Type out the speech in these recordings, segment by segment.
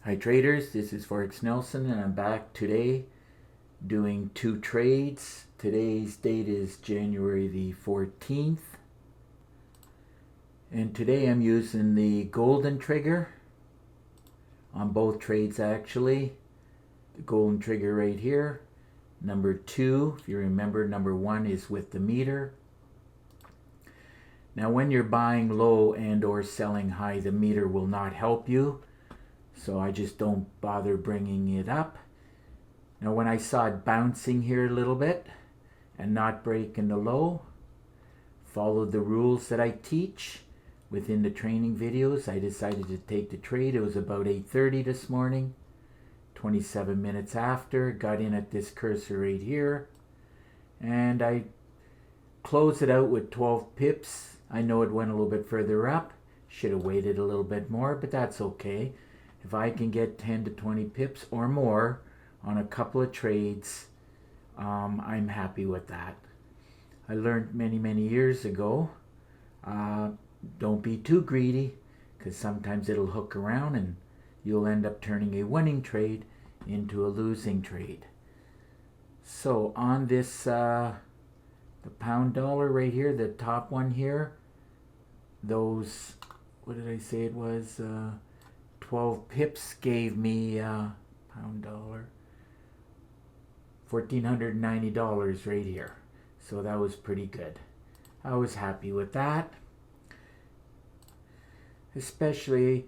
Hi traders, this is Forex Nelson and I'm back today doing two trades. Today's date is January the 14th and today I'm using the golden trigger on both trades actually. The golden trigger right here. Number 2, if you remember, number 1 is with the meter. Now when you're buying low and or selling high, the meter will not help you. So I just don't bother bringing it up. Now when I saw it bouncing here a little bit and not breaking the low, followed the rules that I teach within the training videos, I decided to take the trade. It was about 8:30 this morning, 27 minutes after, got in at this cursor right here, and I closed it out with 12 pips. I know it went a little bit further up, should have waited a little bit more, but that's okay. If I can get 10 to 20 pips or more on a couple of trades, I'm happy with that. I learned many years ago, don't be too greedy, because sometimes it'll hook around and you'll end up turning a winning trade into a losing trade. So on this, the pound dollar right here, the top one here, those, what did I say it was? 12 pips gave me pound dollar $1,490 right here. So that was pretty good. I was happy with that. Especially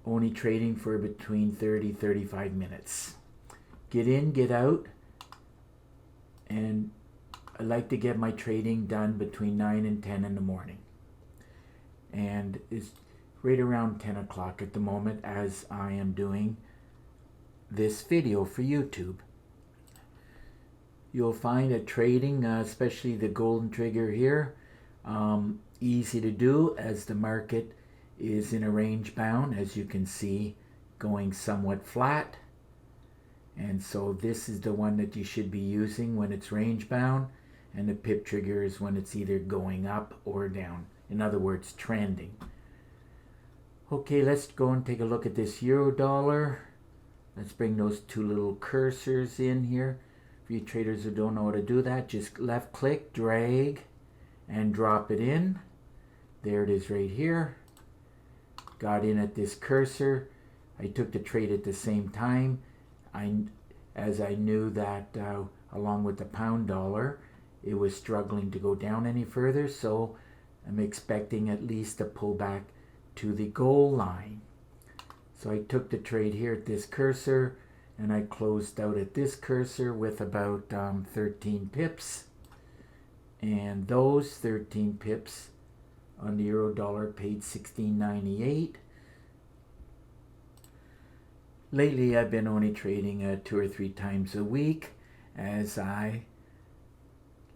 only trading for between 30-35 minutes. Get in, get out. And I like to get my trading done between 9 and 10 in the morning. And it's right around 10 o'clock at the moment as I am doing this video for YouTube. You'll find that trading, especially the golden trigger here, easy to do as the market is in a range bound, as you can see, going somewhat flat. And so this is the one that you should be using when it's range bound, and the pip trigger is when it's either going up or down. In other words, trending. Okay, let's go and take a look at this euro dollar. Let's bring those two little cursors in here. For you traders who don't know how to do that, just left click, drag, and drop it in. There it is right here. Got in at this cursor. I took the trade at the same time. As I knew that along with the pound dollar, it was struggling to go down any further, so I'm expecting at least a pullback to the goal line. So I took the trade here at this cursor and I closed out at this cursor with about 13 pips, and those 13 pips on the euro dollar paid $16.98. Lately I've been only trading 2 or 3 times a week, as I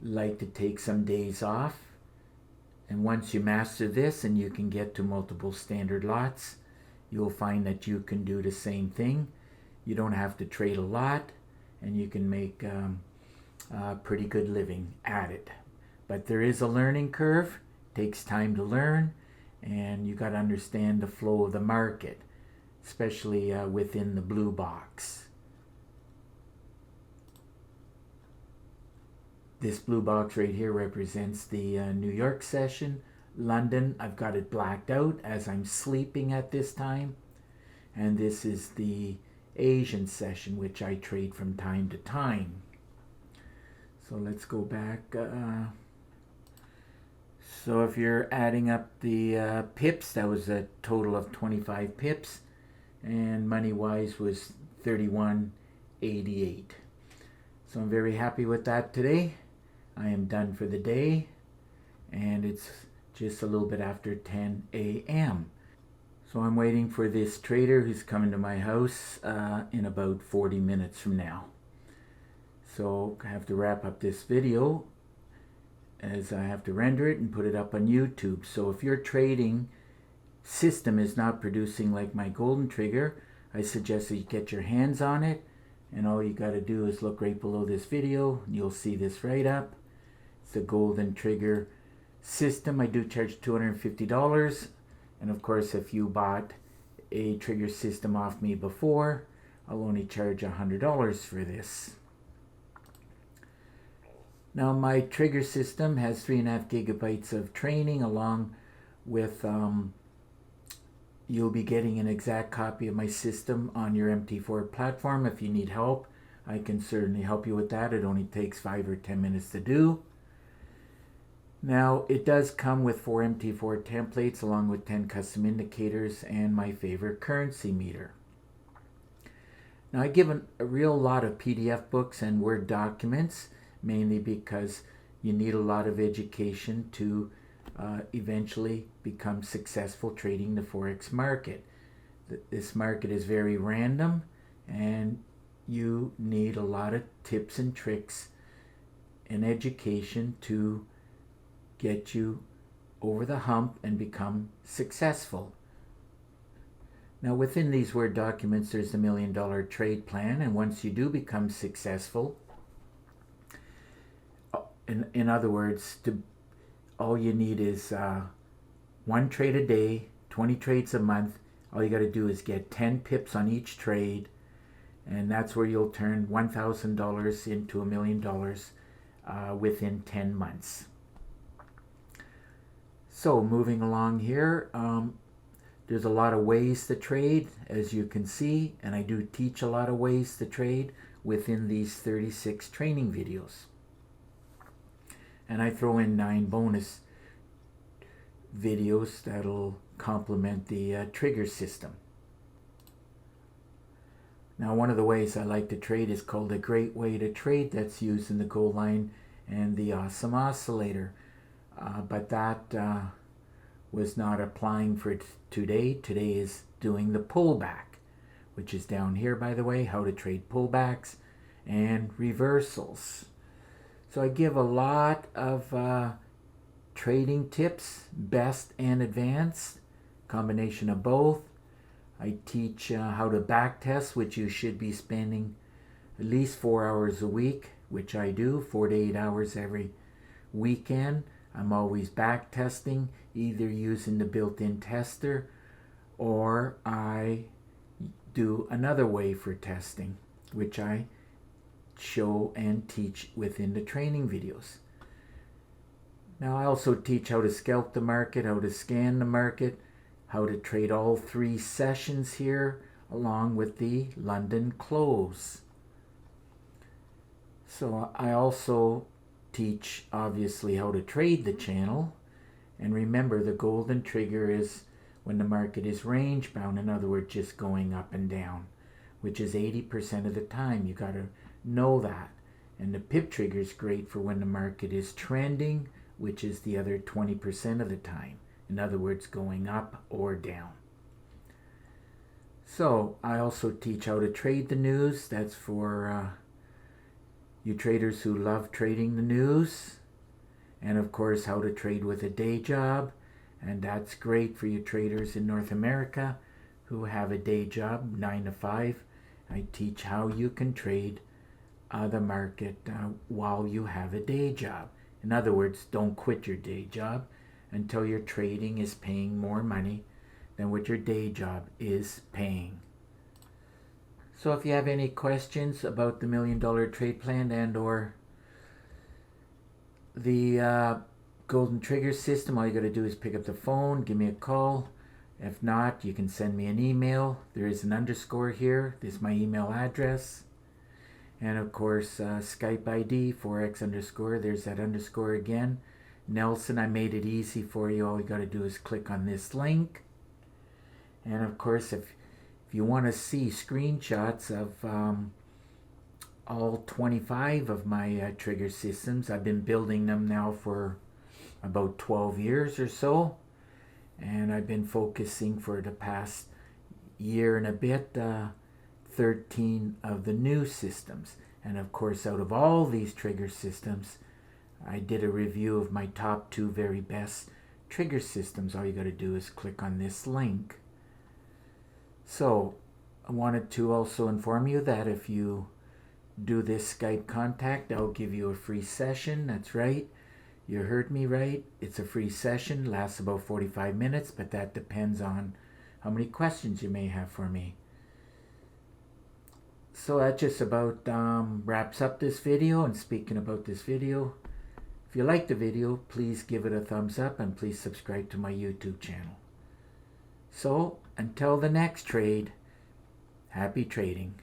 like to take some days off. And once you master this and you can get to multiple standard lots, you'll find that you can do the same thing. You don't have to trade a lot, and you can make a pretty good living at it. But there is a learning curve. It takes time to learn, and you got to understand the flow of the market, especially within the blue box. This blue box right here represents the New York session. London, I've got it blacked out as I'm sleeping at this time. And this is the Asian session, which I trade from time to time. So let's go back. So if you're adding up the pips, that was a total of 25 pips. And money-wise was 31.88. So I'm very happy with that today. I am done for the day, and it's just a little bit after 10 a.m. So I'm waiting for this trader who's coming to my house in about 40 minutes from now. So I have to wrap up this video as I have to render it and put it up on YouTube. So if your trading system is not producing like my golden trigger, I suggest that you get your hands on it, and all you got to do is look right below this video and you'll see this right up. It's the golden trigger system. I do charge $250, and of course if you bought a trigger system off me before, I'll only charge $100 for this. Now my trigger system has 3.5 gigabytes of training, along with you'll be getting an exact copy of my system on your MT4 platform. If you need help, I can certainly help you with that. It only takes 5 or 10 minutes to do. Now it does come with 4 MT4 templates along with 10 custom indicators and my favorite currency meter. Now I give a real lot of PDF books and Word documents, mainly because you need a lot of education to eventually become successful trading the Forex market. This market is very random, and you need a lot of tips and tricks and education to get you over the hump and become successful. Now within these Word documents, there's the $1 million trade plan, and once you do become successful, in other words, all you need is 1 trade a day, 20 trades a month. All you got to do is get 10 pips on each trade, and that's where you'll turn $1,000 into $1 million within 10 months. So moving along here, there's a lot of ways to trade, as you can see, and I do teach a lot of ways to trade within these 36 training videos. And I throw in 9 bonus videos that'll complement the trigger system. Now one of the ways I like to trade is called a great way to trade, that's used in the gold line and the awesome oscillator. But that was not applying for today. Today is doing the pullback, which is down here, by the way, how to trade pullbacks and reversals. So I give a lot of trading tips, best and advanced, combination of both. I teach how to back test, which you should be spending at least 4 hours a week, which I do, 4 to 8 hours every weekend. I'm always back testing, either using the built-in tester, or I do another way for testing, which I show and teach within the training videos. Now I also teach how to scalp the market, how to scan the market, how to trade all 3 sessions here, along with the London close. So I also teach, obviously, how to trade the channel. And remember, the golden trigger is when the market is range bound, in other words, just going up and down, which is 80% of the time. You got to know that. And the PIP trigger is great for when the market is trending, which is the other 20% of the time. In other words, going up or down. So I also teach how to trade the news. That's for you traders who love trading the news. And of course, how to trade with a day job. And that's great for you traders in North America who have a day job, 9 to 5. I teach how you can trade the market while you have a day job. In other words, don't quit your day job until your trading is paying more money than what your day job is paying. So if you have any questions about the $1 million trade plan and or the golden trigger system, all you got to do is pick up the phone, give me a call. If not, you can send me an email. There is an underscore here. This is my email address. And of course, Skype ID, Forex underscore. There's that underscore again. Nelson, I made it easy for you. All you got to do is click on this link. And of course, if you want to see screenshots of all 25 of my trigger systems, I've been building them now for about 12 years or so. And I've been focusing for the past year and a bit, 13 of the new systems. And of course, out of all these trigger systems, I did a review of my top 2 very best trigger systems. All you got to do is click on this link. So I wanted to also inform you that if you do this Skype contact, I'll give you a free session. That's right. You heard me right. It's a free session, lasts about 45 minutes, but that depends on how many questions you may have for me. So that just about wraps up this video. And speaking about this video, if you like the video, please give it a thumbs up and please subscribe to my YouTube channel. So until the next trade, happy trading.